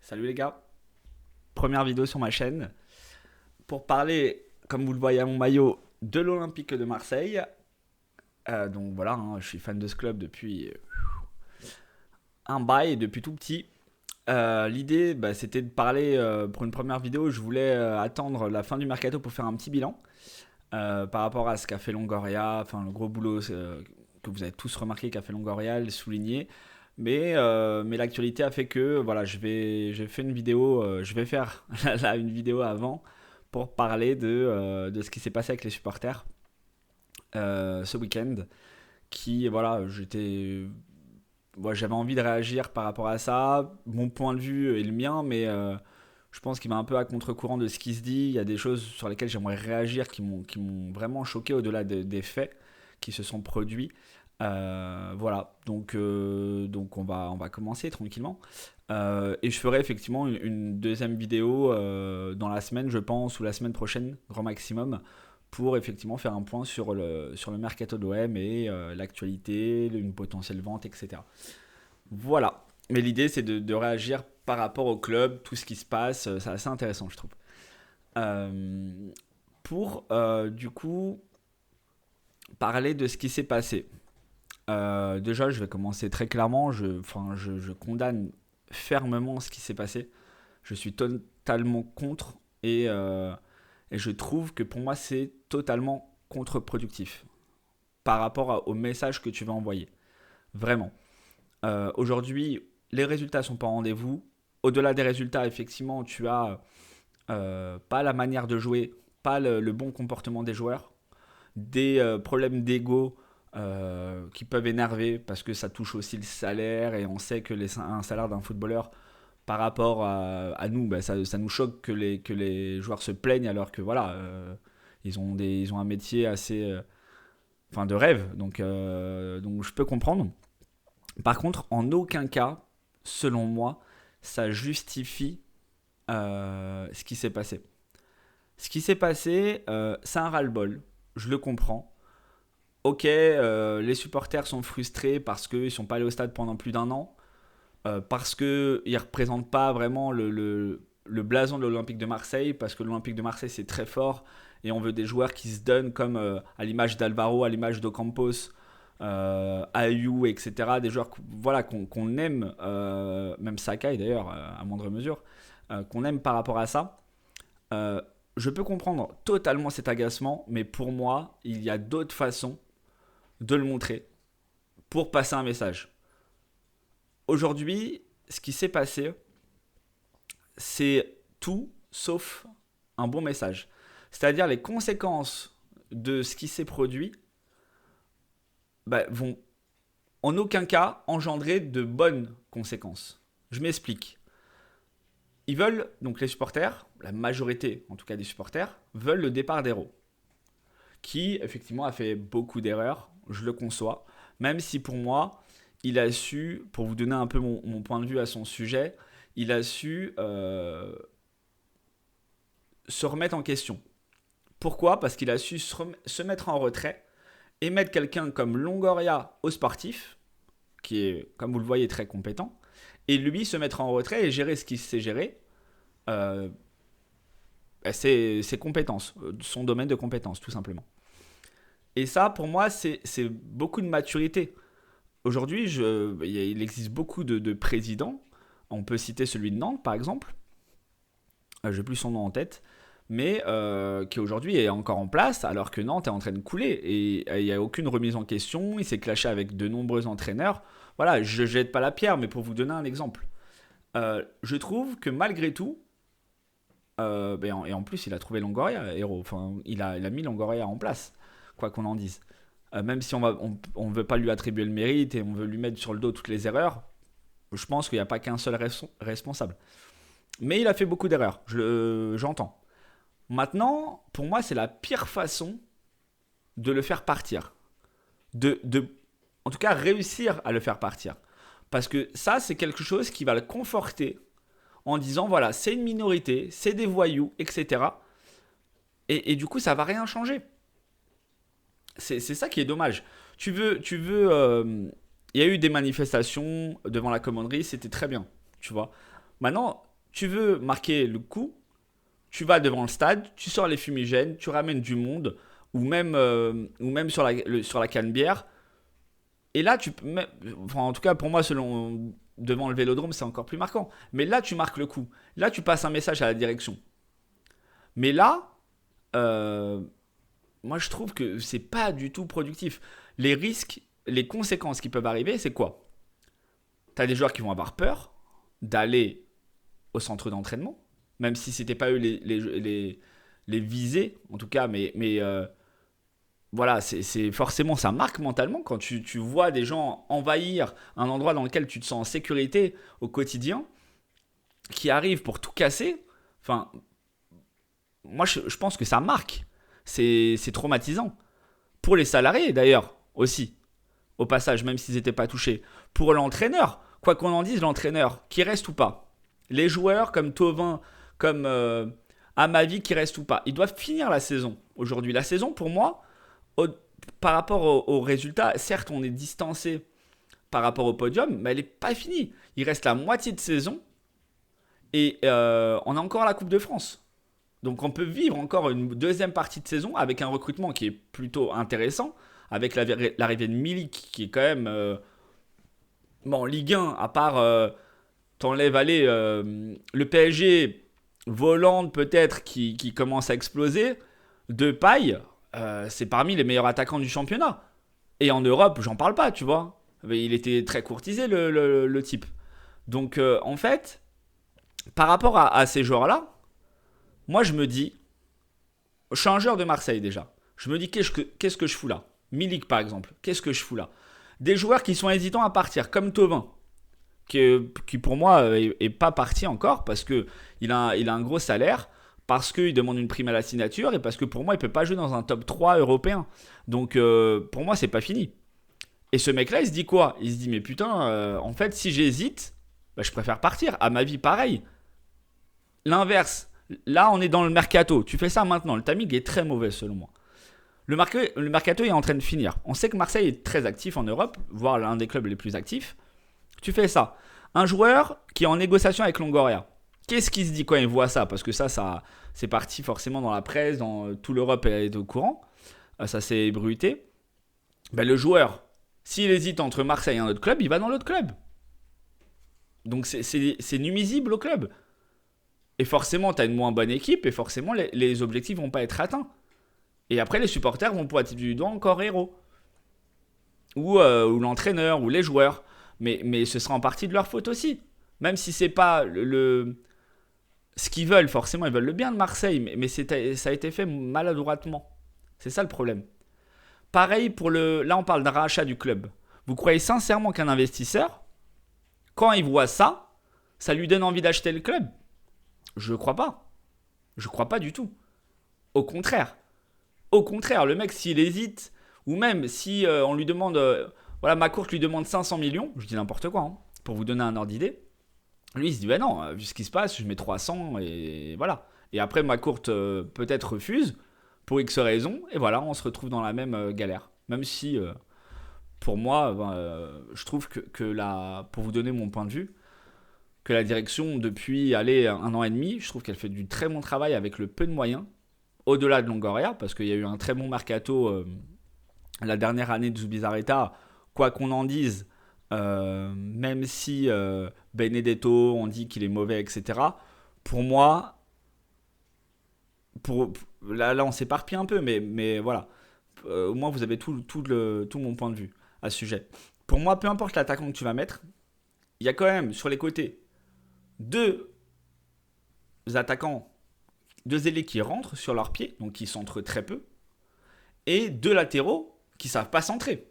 Salut les gars, première vidéo sur ma chaîne pour parler, comme vous le voyez à mon maillot, de l'Olympique de Marseille. Donc voilà, hein, je suis fan de ce club depuis un bail, depuis tout petit. L'idée, c'était de parler pour une première vidéo. Je voulais attendre la fin du mercato pour faire un petit bilan par rapport à ce qu'a fait Longoria, enfin le gros boulot que vous avez tous remarqué qu'a fait Longoria, le souligner. Mais l'actualité a fait que voilà, j'ai fait une vidéo, je vais faire là une vidéo avant pour parler de ce qui s'est passé avec les supporters ce week-end. Qui voilà, j'avais envie de réagir par rapport à ça. Mon point de vue est le mien, mais je pense qu'il va un peu à contre-courant de ce qui se dit. Il y a des choses sur lesquelles j'aimerais réagir qui m'ont vraiment choqué au-delà des faits qui se sont produits. Voilà, donc on va commencer tranquillement. Et je ferai effectivement une deuxième vidéo dans la semaine, je pense, ou la semaine prochaine, grand maximum, pour effectivement faire un point sur le mercato de l'OM et l'actualité, une potentielle vente, etc. Voilà. Mais l'idée, c'est de réagir par rapport au club, tout ce qui se passe. C'est assez intéressant, je trouve. Euh, pour, du coup, parler de ce qui s'est passé. Déjà, je vais commencer très clairement. Je condamne fermement ce qui s'est passé. Je suis totalement contre et je trouve que pour moi, c'est totalement contre-productif par rapport au message que tu vas envoyer. Vraiment. Aujourd'hui, les résultats sont pas au rendez-vous. Au-delà des résultats, effectivement, tu as pas la manière de jouer, pas le bon comportement des joueurs, des problèmes d'ego qui peuvent énerver parce que ça touche aussi le salaire et on sait que un salaire d'un footballeur par rapport à nous, ça nous choque que les joueurs se plaignent alors que voilà, ils ont un métier assez, enfin de rêve, donc je peux comprendre. Par contre, en aucun cas, selon moi, ça justifie ce qui s'est passé. Ce qui s'est passé, c'est un ras-le-bol, je le comprends. Ok, les supporters sont frustrés parce qu'ils ne sont pas allés au stade pendant plus d'un an, parce qu'ils ne représentent pas vraiment le blason de l'Olympique de Marseille, parce que l'Olympique de Marseille c'est très fort et on veut des joueurs qui se donnent comme à l'image d'Alvaro, à l'image d'Ocampos, Ayou, etc. Des joueurs voilà, qu'on aime, même Sakai d'ailleurs, à moindre mesure, qu'on aime par rapport à ça. Euh, je peux comprendre totalement cet agacement, mais pour moi, il y a d'autres façons de le montrer pour passer un message. Aujourd'hui, ce qui s'est passé, c'est tout sauf un bon message. C'est-à-dire les conséquences de ce qui s'est produit vont en aucun cas engendrer de bonnes conséquences. Je m'explique. Ils veulent, donc les supporters, la majorité en tout cas des supporters, veulent le départ d'Hérault, qui effectivement a fait beaucoup d'erreurs, je le conçois, même si pour moi, il a su, pour vous donner un peu mon point de vue à son sujet, il a su se remettre en question. Pourquoi? Parce qu'il a su se mettre en retrait et mettre quelqu'un comme Longoria au sportif, qui est, comme vous le voyez, très compétent, et lui se mettre en retrait et gérer ce qu'il sait gérer, euh, ses compétences, son domaine de compétences, tout simplement. Et ça, pour moi, c'est beaucoup de maturité. Aujourd'hui, il existe beaucoup de présidents. On peut citer celui de Nantes, par exemple. Je n'ai plus son nom en tête. Mais qui aujourd'hui est encore en place, alors que Nantes est en train de couler. Et il n'y a aucune remise en question. Il s'est clashé avec de nombreux entraîneurs. Voilà, je ne jette pas la pierre, mais pour vous donner un exemple. Je trouve que malgré tout, et en plus, il a trouvé Longoria, héros. Enfin, il a mis Longoria en place, quoi qu'on en dise. Même si on veut pas lui attribuer le mérite et on veut lui mettre sur le dos toutes les erreurs, je pense qu'il n'y a pas qu'un seul responsable. Mais il a fait beaucoup d'erreurs, j'entends. Maintenant, pour moi, c'est la pire façon de le faire partir. En tout cas, réussir à le faire partir. Parce que ça, c'est quelque chose qui va le conforter en disant, voilà, c'est une minorité, c'est des voyous, etc. Et du coup, ça va rien changer. C'est ça qui est dommage. Il y a eu des manifestations devant la commanderie, c'était très bien, tu vois. Maintenant, Tu veux marquer le coup, tu vas devant le stade, tu sors les fumigènes, tu ramènes du monde, ou même sur la canne-bière. Et là, enfin, en tout cas, pour moi, devant le vélodrome, c'est encore plus marquant. Mais là, tu marques le coup. Là, tu passes un message à la direction. Mais là, euh, moi, je trouve que c'est pas du tout productif. Les risques, les conséquences qui peuvent arriver, c'est quoi? Tu as des joueurs qui vont avoir peur d'aller au centre d'entraînement, même si c'était pas eux les visés, en tout cas, mais voilà, forcément, ça marque mentalement quand tu vois des gens envahir un endroit dans lequel tu te sens en sécurité au quotidien, qui arrivent pour tout casser. Enfin, moi, je pense que ça marque. C'est traumatisant. Pour les salariés, d'ailleurs, aussi, au passage, même s'ils n'étaient pas touchés. Pour l'entraîneur, quoi qu'on en dise, l'entraîneur, qui reste ou pas. Les joueurs comme Thauvin, comme Amavi, qui reste ou pas. Ils doivent finir la saison aujourd'hui. La saison, pour moi, au- par rapport aux résultats, certes, on est distancé par rapport au podium, mais elle n'est pas finie. Il reste la moitié de saison et on a encore la Coupe de France. Donc on peut vivre encore une deuxième partie de saison avec un recrutement qui est plutôt intéressant, avec l'arrivée de Milik qui est quand même bon, en Ligue 1, à part t'enlèves aller le PSG, Volande peut-être qui commence à exploser, de paille, c'est parmi les meilleurs attaquants du championnat. Et en Europe, j'en parle pas, tu vois. Mais il était très courtisé le type. Donc en fait, par rapport à ces joueurs-là, moi je me dis, je suis un joueur de Marseille déjà. Je me dis, qu'est-ce que je fous là? Milik par exemple, qu'est-ce que je fous là? Des joueurs qui sont hésitants à partir, comme Thauvin, qui pour moi est pas parti encore parce que il a un gros salaire, parce qu'il demande une prime à la signature et parce que pour moi il peut pas jouer dans un top 3 européen. Donc pour moi c'est pas fini. Et ce mec là il se dit quoi? Il se dit mais putain en fait si j'hésite, bah, je préfère partir. À ma vie pareil. L'inverse. Là on est dans le mercato. Tu fais ça maintenant. Le timing est très mauvais selon moi. Le mercato est en train de finir. On sait que Marseille est très actif en Europe, voire l'un des clubs les plus actifs. Tu fais ça. Un joueur qui est en négociation avec Longoria. Qu'est-ce qu'il se dit quand il voit ça? Parce que ça c'est parti forcément dans la presse, dans toute l'Europe est au courant. Ça s'est ébruité. Ben, le joueur, s'il hésite entre Marseille et un autre club, il va dans l'autre club. Donc c'est nuisible au club. Et forcément, tu as une moins bonne équipe et forcément, les objectifs vont pas être atteints. Et après, les supporters vont pointer du doigt encore héros. Ou l'entraîneur, ou les joueurs. Mais ce sera en partie de leur faute aussi. Même si c'est pas ce qu'ils veulent, forcément, ils veulent le bien de Marseille, mais ça a été fait maladroitement. C'est ça le problème. Pareil pour là, on parle d'un rachat du club. Vous croyez sincèrement qu'un investisseur, quand il voit ça, ça lui donne envie d'acheter le club? Je ne crois pas. Je ne crois pas du tout. Au contraire. Au contraire, le mec, s'il hésite, ou même si on lui demande, voilà, McCourt lui demande 500 millions, je dis n'importe quoi, hein, pour vous donner un ordre d'idée, lui, il se dit, bah non, vu ce qui se passe, je mets 300 et voilà. Et après, McCourt peut-être refuse, pour X raisons, et voilà, on se retrouve dans la même galère. Même si, pour moi, je trouve pour vous donner mon point de vue, que la direction, depuis aller 1 an et demi, je trouve qu'elle fait du très bon travail avec le peu de moyens, au-delà de Longoria, parce qu'il y a eu un très bon mercato la dernière année de Zubizarreta, quoi qu'on en dise, même si Benedetto, on dit qu'il est mauvais, etc. Pour moi, là on s'éparpille un peu, mais voilà. Au moins, vous avez tout mon point de vue à ce sujet. Pour moi, peu importe l'attaquant que tu vas mettre, il y a quand même sur les côtés deux attaquants, deux ailiers qui rentrent sur leurs pieds, donc qui centrent très peu, et deux latéraux qui savent pas centrer,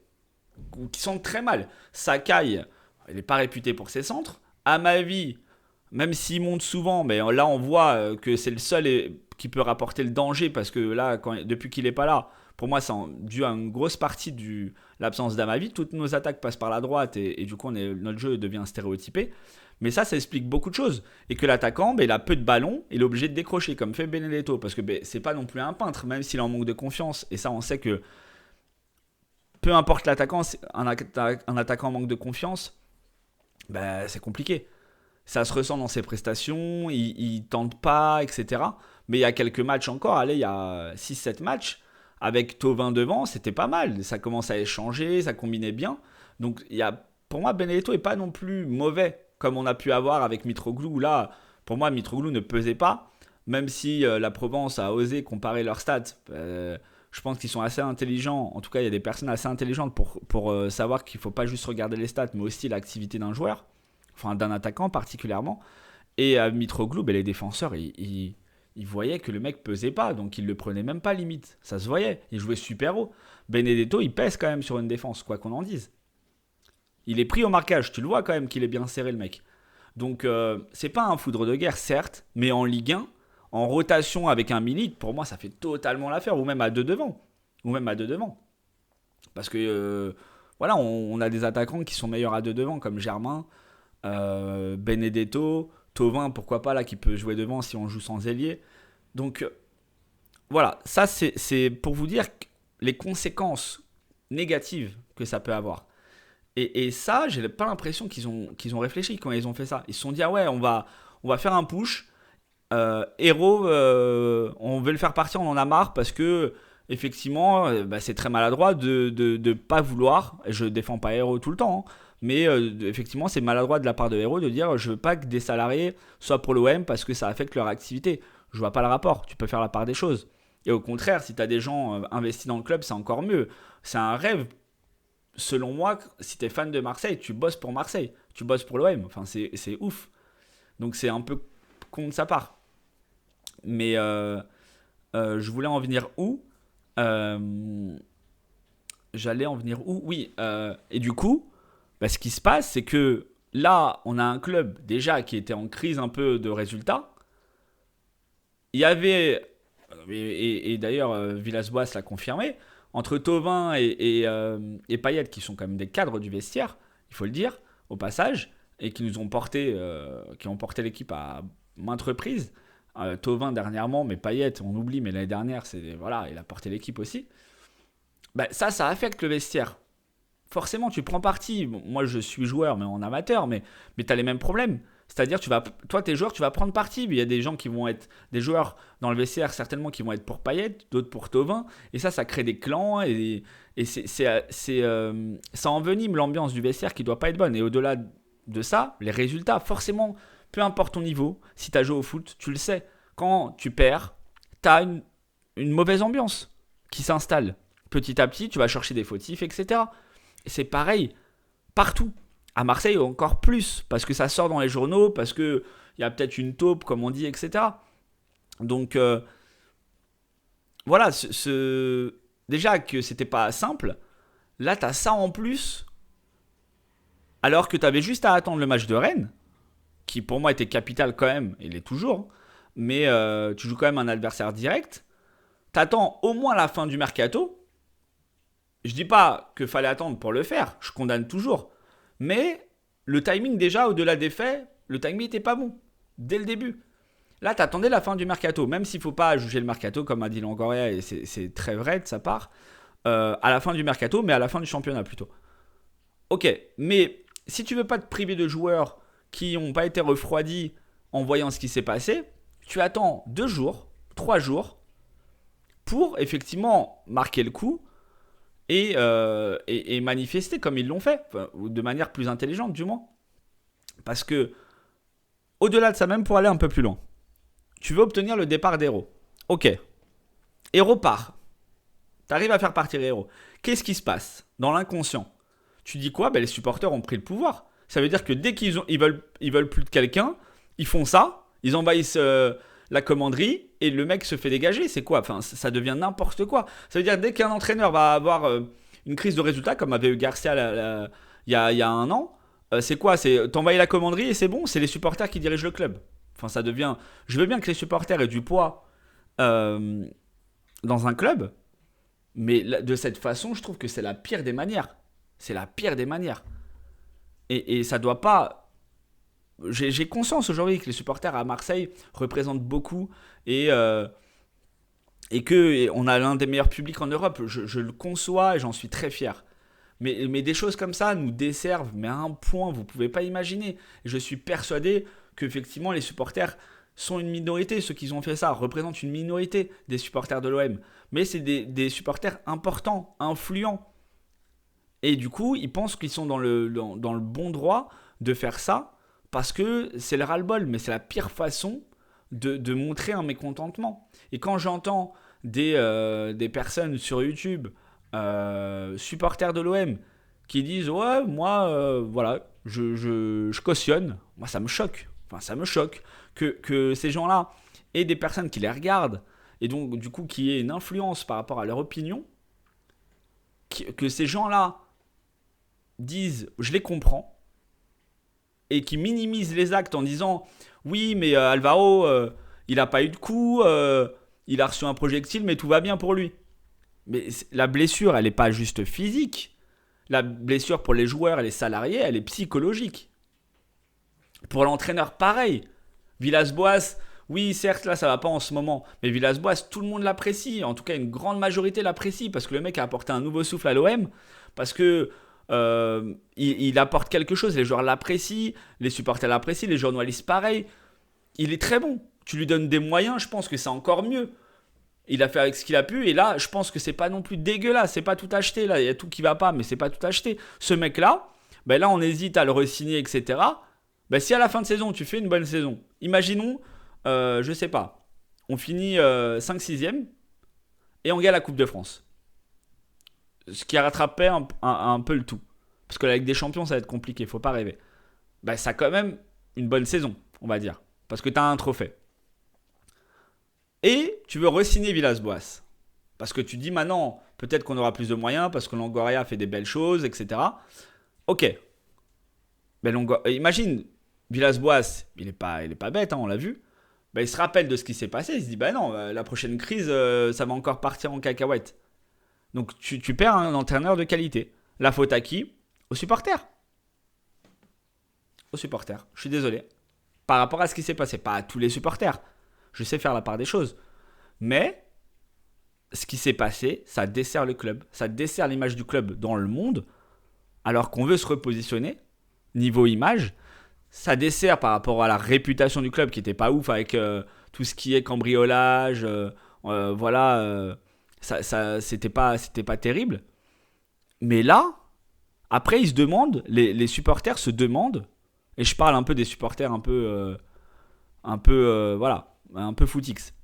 ou qui centrent très mal. Sakai, il n'est pas réputé pour ses centres. À ma vie, même s'il monte souvent, mais là on voit que c'est le seul qui peut rapporter le danger, parce que là, depuis qu'il n'est pas là, pour moi c'est dû à une grosse partie de l'absence d'Amavi. Toutes nos attaques passent par la droite et du coup notre jeu devient stéréotypé. Mais ça explique beaucoup de choses. Et que l'attaquant, il a peu de ballons, il est obligé de décrocher, comme fait Benedetto. Parce que c'est pas non plus un peintre, même s'il en manque de confiance. Et ça, on sait que peu importe l'attaquant, un attaquant en manque de confiance, c'est compliqué. Ça se ressent dans ses prestations, il tente pas, etc. Mais il y a quelques matchs encore, allez, il y a 6-7 matchs, avec Thauvin devant, c'était pas mal. Ça commence à échanger, ça combinait bien. Donc pour moi, Benedetto est pas non plus mauvais, comme on a pu avoir avec Mitroglou, où là, pour moi, Mitroglou ne pesait pas, même si la Provence a osé comparer leurs stats. Je pense qu'ils sont assez intelligents, en tout cas, il y a des personnes assez intelligentes pour savoir qu'il ne faut pas juste regarder les stats, mais aussi l'activité d'un joueur, enfin d'un attaquant particulièrement. Et à Mitroglou, les défenseurs, ils voyaient que le mec pesait pas, donc ils le prenaient même pas limite. Ça se voyait, il jouait super haut. Benedetto, il pèse quand même sur une défense, quoi qu'on en dise. Il est pris au marquage, tu le vois quand même qu'il est bien serré le mec. Donc c'est pas un foudre de guerre, certes, mais en Ligue 1, en rotation avec un Milik, pour moi ça fait totalement l'affaire, ou même à deux devant. Ou même à deux devant. Parce que voilà, on a des attaquants qui sont meilleurs à deux devant, comme Germain, Benedetto, Thauvin, pourquoi pas là, qui peut jouer devant si on joue sans ailier. Donc voilà, ça c'est pour vous dire les conséquences négatives que ça peut avoir. Et ça, j'ai pas l'impression qu'ils ont réfléchi quand ils ont fait ça. Ils se sont dit, ah ouais, on va faire un push. Héros, on veut le faire partir, on en a marre parce que, effectivement, c'est très maladroit de pas vouloir. Je défends pas Héros tout le temps, hein, mais effectivement, c'est maladroit de la part de Héros de dire, je veux pas que des salariés soient pour l'OM parce que ça affecte leur activité. Je vois pas le rapport. Tu peux faire la part des choses. Et au contraire, si tu as des gens investis dans le club, c'est encore mieux. C'est un rêve. Selon moi, si tu es fan de Marseille, tu bosses pour Marseille. Tu bosses pour l'OM. Enfin, c'est ouf. Donc c'est un peu con de sa part. Mais je voulais en venir où J'allais en venir où Oui. Et du coup, ce qui se passe, c'est que là, on a un club déjà qui était en crise un peu de résultats. Il y avait, et d'ailleurs Villas-Boas l'a confirmé, entre Thauvin et Payet, qui sont quand même des cadres du vestiaire, il faut le dire, au passage, et qui nous ont porté, qui ont porté l'équipe à maintes reprises. Thauvin dernièrement, mais Payet, on oublie, mais l'année dernière, voilà, il a porté l'équipe aussi. Ça affecte le vestiaire. Forcément, tu prends parti. Bon, moi, je suis joueur, mais en amateur, mais tu as les mêmes problèmes. C'est-à-dire, toi, tes joueurs, tu vas prendre parti. Il y a des gens qui vont être des joueurs dans le vestiaire, certainement, qui vont être pour Payet, d'autres pour Thauvin. Et ça crée des clans et ça envenime l'ambiance du vestiaire qui doit pas être bonne. Et au-delà de ça, les résultats, forcément, peu importe ton niveau, si tu as joué au foot, tu le sais. Quand tu perds, tu as une mauvaise ambiance qui s'installe. Petit à petit, tu vas chercher des fautifs, etc. Et c'est pareil partout. À Marseille, encore plus, parce que ça sort dans les journaux, parce qu'il y a peut-être une taupe, comme on dit, etc. Donc, voilà, déjà que c'était pas simple, là, tu as ça en plus, alors que tu avais juste à attendre le match de Rennes, qui pour moi était capital quand même, et il est toujours, mais tu joues quand même un adversaire direct. Tu attends au moins la fin du mercato. Je dis pas qu'il fallait attendre pour le faire, je condamne toujours. Mais le timing déjà, au-delà des faits, le timing n'était pas bon, dès le début. Là, t'attendais la fin du mercato, même s'il ne faut pas juger le mercato, comme a dit Longoria, et c'est très vrai de sa part, à la fin du mercato, mais à la fin du championnat plutôt. Ok, mais si tu veux pas te priver de joueurs qui n'ont pas été refroidis en voyant ce qui s'est passé, tu attends 2 jours, 3 jours, pour effectivement marquer le coup, et manifester comme ils l'ont fait, ou de manière plus intelligente du moins. Parce que, au-delà de ça, même pour aller un peu plus loin, tu veux obtenir le départ d'Héros. Ok, Héros part. Tu arrives à faire partir Héros. Qu'est-ce qui se passe dans l'inconscient? Tu dis quoi? Les supporters ont pris le pouvoir. Ça veut dire que dès qu'ils veulent plus de quelqu'un, ils font ça, ils envahissent la commanderie et le mec se fait dégager. C'est quoi? Enfin, ça devient n'importe quoi. Ça veut dire que dès qu'un entraîneur va avoir une crise de résultats, comme avait eu Garcia il y a 1 an, c'est quoi? C'est t'envahis la commanderie et c'est bon, c'est les supporters qui dirigent le club. Enfin, ça devient. Je veux bien que les supporters aient du poids dans un club, mais de cette façon, je trouve que c'est la pire des manières. C'est la pire des manières. Et ça doit pas. J'ai conscience aujourd'hui que les supporters à Marseille représentent beaucoup et qu'on a l'un des meilleurs publics en Europe. Je le conçois et j'en suis très fier. Mais des choses comme ça nous desservent, mais à un point, vous ne pouvez pas imaginer. Et je suis persuadé qu'effectivement, les supporters sont une minorité. Ceux qui ont fait ça représentent une minorité des supporters de l'OM. Mais c'est des supporters importants, influents. Et du coup, ils pensent qu'ils sont dans le bon droit de faire ça parce que c'est le ras-le-bol. Mais c'est la pire façon de montrer un mécontentement. Et quand j'entends des personnes sur YouTube, supporters de l'OM, qui disent ouais, moi, voilà, je cautionne, moi ça me choque. Enfin, ça me choque que ces gens-là aient des personnes qui les regardent et donc du coup qui aient une influence par rapport à leur opinion, que ces gens-là disent je les comprends et qui minimisent les actes en disant oui, mais Alvaro, il a pas eu de coup, il a reçu un projectile, mais tout va bien pour lui. Mais la blessure, elle n'est pas juste physique. La blessure pour les joueurs et les salariés, elle est psychologique. Pour l'entraîneur, pareil. Villas-Boas, oui, certes, là, ça va pas en ce moment. Mais Villas-Boas, tout le monde l'apprécie. En tout cas, une grande majorité l'apprécie parce que le mec a apporté un nouveau souffle à l'OM. Parce que il apporte quelque chose. Les joueurs l'apprécient, les supporters l'apprécient, les journalistes, pareil. Il est très bon. Tu lui donnes des moyens, je pense que c'est encore mieux. Il a fait avec ce qu'il a pu et là je pense que c'est pas non plus dégueulasse, c'est pas tout acheté là, il y a tout qui va pas mais c'est pas tout acheté. Ce mec là, ben là on hésite à le re-signer etc. Ben si à la fin de saison tu fais une bonne saison, imaginons, je sais pas, on finit 5-6ème et on gagne la Coupe de France. Ce qui rattraperait un peu le tout. Parce que la Ligue des Champions ça va être compliqué, faut pas rêver. Ben ça a quand même une bonne saison, on va dire. Parce que t'as un trophée. Et tu veux re-signer Villas-Boas. Parce que tu dis maintenant, peut-être qu'on aura plus de moyens, parce que Longoria fait des belles choses, etc. Ok. Mais imagine, Villas-Boas, il est pas bête, hein, on l'a vu. Ben, il se rappelle de ce qui s'est passé. Il se dit, bah non, la prochaine crise, ça va encore partir en cacahuète. Donc tu perds un entraîneur de qualité. La faute à qui? Aux supporters. Aux supporters. Je suis désolé. Par rapport à ce qui s'est passé. Pas à tous les supporters. Je sais faire la part des choses. Mais ce qui s'est passé, ça dessert le club. Ça dessert l'image du club dans le monde. Alors qu'on veut se repositionner, niveau image. Ça dessert par rapport à la réputation du club qui n'était pas ouf avec tout ce qui est cambriolage. Voilà. C'était pas terrible. Mais là, après, ils se demandent, les supporters se demandent, et je parle un peu des supporters voilà, un peu footix.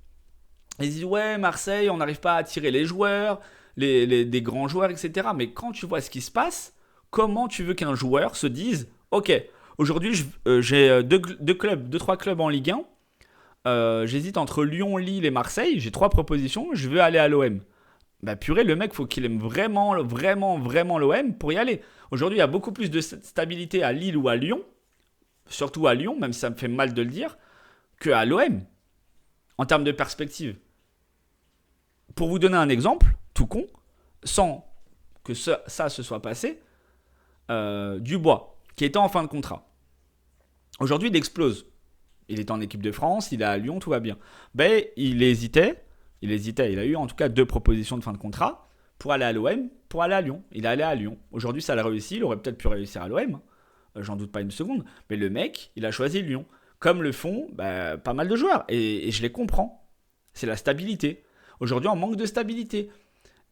Ils disent ouais, Marseille, on n'arrive pas à attirer les joueurs, des grands joueurs, etc. Mais quand tu vois ce qui se passe, comment tu veux qu'un joueur se dise ok, aujourd'hui j'ai deux, trois clubs en Ligue 1, j'hésite entre Lyon, Lille et Marseille, j'ai 3 propositions, je veux aller à l'OM. Bah purée, le mec, faut qu'il aime vraiment, vraiment, vraiment l'OM pour y aller. Aujourd'hui, il y a beaucoup plus de stabilité à Lille ou à Lyon, surtout à Lyon, même si ça me fait mal de le dire, qu'à l'OM, en termes de perspective. Pour vous donner un exemple, tout con, sans que ça se soit passé, Dubois, qui était en fin de contrat. Aujourd'hui, il explose. Il est en équipe de France, il est à Lyon, tout va bien. Ben, il hésitait. Il a eu en tout cas 2 propositions de fin de contrat pour aller à l'OM, pour aller à Lyon. Il est allé à Lyon. Aujourd'hui, ça l'a réussi. Il aurait peut-être pu réussir à l'OM. J'en doute pas une seconde. Mais le mec, il a choisi Lyon. Comme le font pas mal de joueurs. Et je les comprends. C'est la stabilité. Aujourd'hui, on manque de stabilité.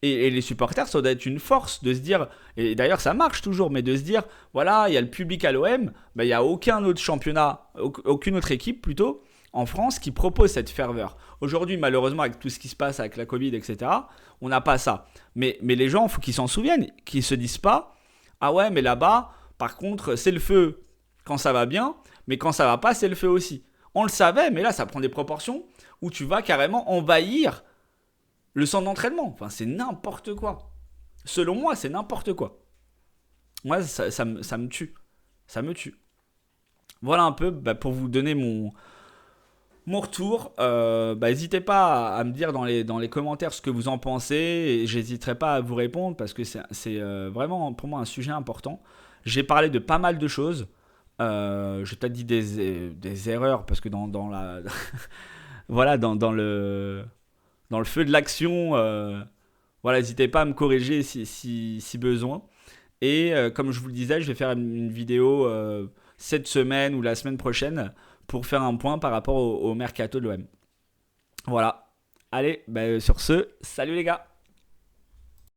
Et les supporters, ça doit être une force de se dire, et d'ailleurs ça marche toujours, mais de se dire, voilà, il y a le public à l'OM, il n'y a aucun autre championnat, aucune autre équipe plutôt, en France qui propose cette ferveur. Aujourd'hui, malheureusement, avec tout ce qui se passe avec la Covid, etc., on n'a pas ça. Mais les gens, il faut qu'ils s'en souviennent, qu'ils ne se disent pas, ah ouais, mais là-bas, par contre, c'est le feu quand ça va bien, mais quand ça va pas, c'est le feu aussi. On le savait, mais là, ça prend des proportions où tu vas carrément envahir le centre d'entraînement. Enfin, c'est n'importe quoi. Selon moi, c'est n'importe quoi. Moi, ça me tue. Ça me tue. Voilà un peu pour vous donner mon retour. N'hésitez pas à me dire dans les commentaires ce que vous en pensez. Et j'hésiterai pas à vous répondre parce que c'est vraiment pour moi un sujet important. J'ai parlé de pas mal de choses. J'ai peut-être dit des erreurs parce que dans la voilà, dans le feu de l'action, voilà, n'hésitez pas à me corriger si besoin. Et comme je vous le disais, je vais faire une vidéo cette semaine ou la semaine prochaine pour faire un point par rapport au mercato de l'OM. Voilà. Allez, bah, sur ce, salut les gars.